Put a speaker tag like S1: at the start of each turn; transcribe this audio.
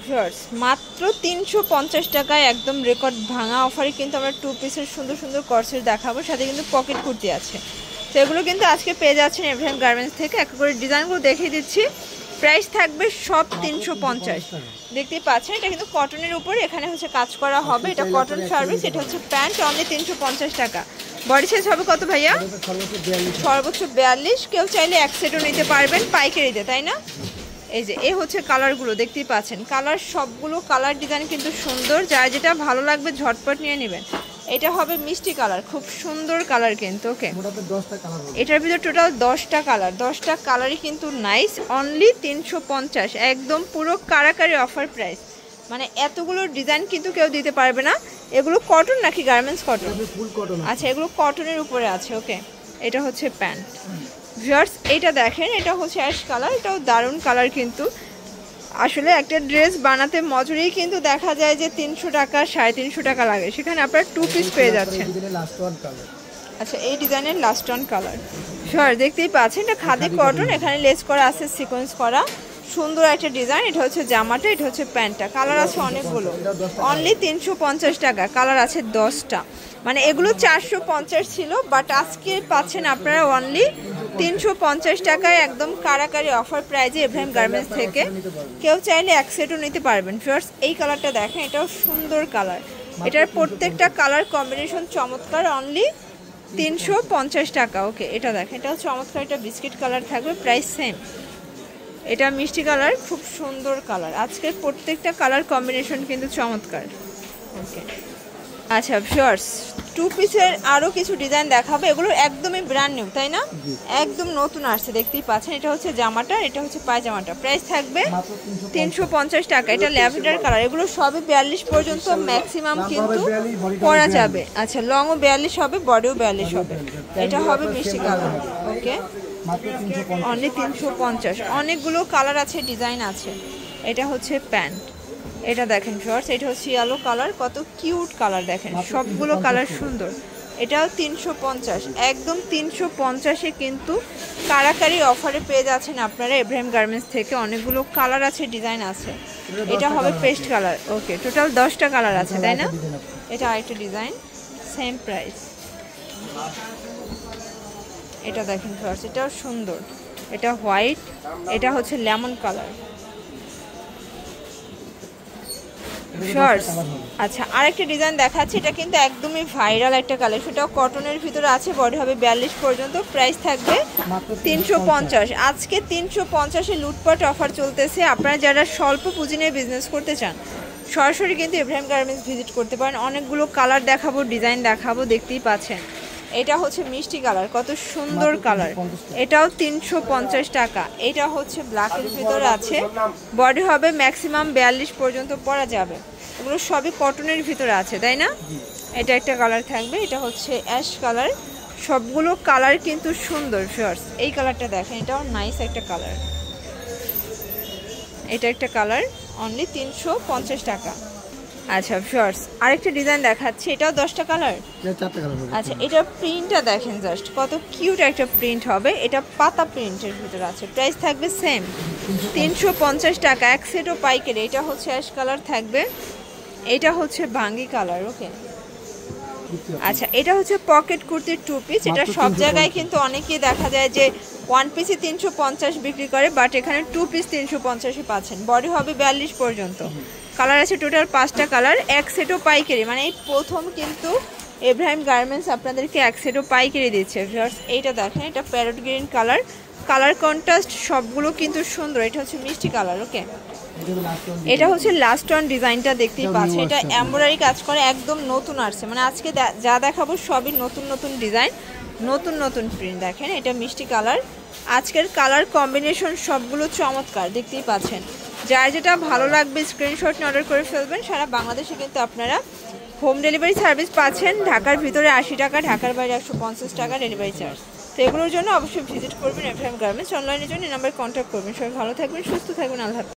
S1: Viewers মাত্র 350 টাকায় একদম রেকর্ড ভাঙা অফারে কিন্তু আমরা টু পিসের সুন্দর সুন্দর কর্সেট দেখাবো, সাথে কিন্তু পকেট কুর্তি আছে। তো এগুলো কিন্তু আজকে পেয়ে যাচ্ছেন এভরিথিং গার্মেন্টস থেকে। এক করে ডিজাইনগুলো দেখিয়ে দিচ্ছি, প্রাইস থাকবে সব 350। দেখতেই পাচ্ছেন এটা কিন্তু কটনের উপরে, এখানে হচ্ছে কাজ করা হবে, এটা কটন সার্ভিস। এটা হচ্ছে প্যান্ট, অনলি 350 টাকা। বডি সাইজ হবে কত ভাইয়া? সর্বোচ্চ 42। কেউ চাইলে এক সেটও নিতে পারবেন পাইকারিতে, তাই না? এই যে এই হচ্ছে কালারগুলো দেখতেই পাচ্ছেন, কালার সবগুলো কালার ডিজাইন কিন্তু সুন্দর, যার যেটা ভালো লাগবে ঝটপট নিয়ে নেবেন। এটা হবে মিষ্টি কালার, খুব সুন্দর কালার কিন্তু। ওকে, এটার ভিতরে টোটাল 10টা কালার, 10টা কালারই কিন্তু নাইস। অনলি 350, একদম পুরো কারাকারি অফার প্রাইস। মানে এতগুলো ডিজাইন কিন্তু কেউ দিতে পারবে না। এগুলো কটন নাকি গার্মেন্টস? কটন। আচ্ছা, এগুলো কটনের উপরে আছে। ওকে, এটা হচ্ছে প্যান্ট। ভিউয়ার্স এইটা দেখেন, এটা হচ্ছে অ্যাশ কালার, এটাও দারুণ কালার কিন্তু। আসলে একটা ড্রেস বানাতে মজুরি কিন্তু দেখা যায় যে 300 টাকা 350 টাকা লাগে, সেখানে আপনারা টু পিস পেয়ে যাচ্ছেন। আচ্ছা, এই ডিজাইনের লাস্ট অন কালার। ভিউয়ার্স দেখতেই পাচ্ছেন, এটা খাদি কটন, এখানে লেস করা আছে, সিকোয়েন্স করা, সুন্দর একটা ডিজাইন। এটা হচ্ছে জামাটা, এটা হচ্ছে প্যান্টটা। কালার আছে অনেকগুলো, অনলি 350 টাকা। কালার আছে 10টা। মানে এগুলো 450 ছিল, বাট আজকে পাচ্ছেন আপনারা অনলি 350 টাকায়, একদম কারাকারি অফার প্রাইজে এভরিথিং গার্মেন্টস থেকে। কেউ চাইলে এক সেটও নিতে পারবেন। ফার্স্ট এই কালারটা দেখেন, এটাও সুন্দর কালার। এটার প্রত্যেকটা কালার কম্বিনেশন চমৎকার, অনলি 350 টাকা। ওকে, এটা দেখেন, এটাও চমৎকার, এটা বিস্কিট কালার থাকবে, প্রাইস সেম। এটা মিষ্টি কালার, খুব সুন্দর কালার। আজকের প্রত্যেকটা কালার কম্বিনেশন কিন্তু চমৎকার। ওকে, আচ্ছা ভিউয়ার্স, টু পিসের আরও কিছু ডিজাইন দেখাবো। এগুলো একদমই ব্র্যান্ড নিউ, তাই না? একদম নতুন আসছে, দেখতেই পাচ্ছেন। এটা হচ্ছে জামাটা, এটা হচ্ছে পায়জামাটা। প্রাইস থাকবে 350 টাকা। এটা ল্যাভেন্ডার কালার। এগুলো সবই 42 পর্যন্ত ম্যাক্সিমাম কিন্তু পরা যাবে। আচ্ছা, লংও 42 হবে, বডিও 42 হবে। এটা হবে মিষ্টি কালার। ওকে, অনলি 350। অনেকগুলো কালার আছে, ডিজাইন আছে। এটা হচ্ছে প্যান্ট। এটা দেখেন শর্টস, এটা হচ্ছে ইয়েলো কালার, কত কিউট কালার দেখেন, সবগুলো কালার সুন্দর। এটাও 350, একদম 350-এ কিন্তু কারাকারি অফারে পেয়ে যাচ্ছেন আপনারা এভরিথিং গার্মেন্টস থেকে। অনেকগুলো কালার আছে, ডিজাইন আছে। এটা হবে পেস্ট কালার। ওকে, টোটাল 10টা কালার আছে, তাই না? এটা আরেকটা ডিজাইন, সেম প্রাইস। এটা দেখেন শর্টস, এটাও সুন্দর। এটা হোয়াইট, এটা হচ্ছে লেমন কালার শর্টস। আচ্ছা, আরেকটা ডিজাইন দেখাচ্ছি, এটা কিন্তু একদমই ভাইরাল একটা কালার। সেটাও কটনের ভিতরে আছে, বডি হবে 42 পর্যন্ত। প্রাইস থাকবে 350। আজকে 350-এ লুটপাট অফার চলতেছে। আপনারা যারা স্বল্প পুঁজি নিয়ে বিজনেস করতে চান, সরাসরি কিন্তু এভরিথিং গার্মেন্টস ভিজিট করতে পারেন। অনেকগুলো কালার দেখাবো, ডিজাইন দেখাবো, দেখতেই পাচ্ছেন। এটা হচ্ছে মিষ্টি কালার, কত সুন্দর কালার। এটাও 350 টাকা। এটা হচ্ছে ব্ল্যাকের ভিতরে আছে, বডি হবে ম্যাক্সিমাম 42 পর্যন্ত পরা যাবে। এগুলো সবই কটনের ভিতরে আছে, তাই না? এটা একটা কালার থাকবে, এটা হচ্ছে অ্যাশ কালার। সবগুলো কালার কিন্তু সুন্দর শর্টস। এই কালারটা দেখেন, এটাও নাইস একটা কালার। এটা একটা কালার, অনলি 350 টাকা। আচ্ছা শর্টস, আরেকটা ডিজাইন দেখাচ্ছি, এটাও 10টা কালার। আচ্ছা, এটা প্রিন্টটা দেখেন জাস্ট, কত কিউট একটা প্রিন্ট হবে। এটা পাতা প্রিন্টের ভিতরে আছে। প্রাইস থাকবে সেম 350 টাকা, এক সেটও পাইকারি। এটা হচ্ছে অ্যাশ কালার থাকবে, এটা হচ্ছে ভাঙ্গি কালার। ওকে, আচ্ছা, এটা হচ্ছে পকেট কুর্তির টু পিস। এটা সব জায়গায় কিন্তু অনেকেই দেখা যায় যে ওয়ান পিসে 350 বিক্রি করে, বাট এখানে টু পিস 350-এ পাচ্ছেন। বডি হবে 42 পর্যন্ত। কালার আছে টোটাল 5টা কালার, এক সেটও পাইকারি। মানে এই প্রথম কিন্তু এভরিথিং গার্মেন্টস আপনাদেরকে এক সেটও পাইকারি দিচ্ছে। ভিউয়ার্স এইটা দেখেন, এটা parrot green colour, colour contrast সবগুলো কিন্তু সুন্দর। এটা হচ্ছে মিষ্টি কালার। ওকে, এটা হচ্ছে লাস্ট অন ডিজাইনটা, দেখতেই পাচ্ছেন। এটা এমব্রয়ডারি কাজ করে, একদম নতুন আসছে। মানে আজকে যা দেখাবো সবই নতুন নতুন ডিজাইন, নতুন নতুন প্রিন্ট। দেখেন, এটা মিষ্টি কালার। আজকের কালার কম্বিনেশন সবগুলো চমৎকার, দেখতেই পাচ্ছেন। যার যেটা ভালো লাগবে স্ক্রিনশট নিয়ে অর্ডার করে ফেলবেন। সারা বাংলাদেশে কিন্তু আপনারা হোম ডেলিভারি সার্ভিস পাচ্ছেন। ঢাকার ভিতরে 80 টাকা, ঢাকার বাইরে 150 টাকা ডেলিভারি চার্জ। তো এগুলোর জন্য অবশ্যই ভিজিট করবেন এভরিথিং গার্মেন্টস। অনলাইনের জন্য এই নাম্বারে কন্ট্যাক্ট করবেন। সবাই ভালো থাকবেন, সুস্থ থাকবেন, আল্লাহ হাফেজ।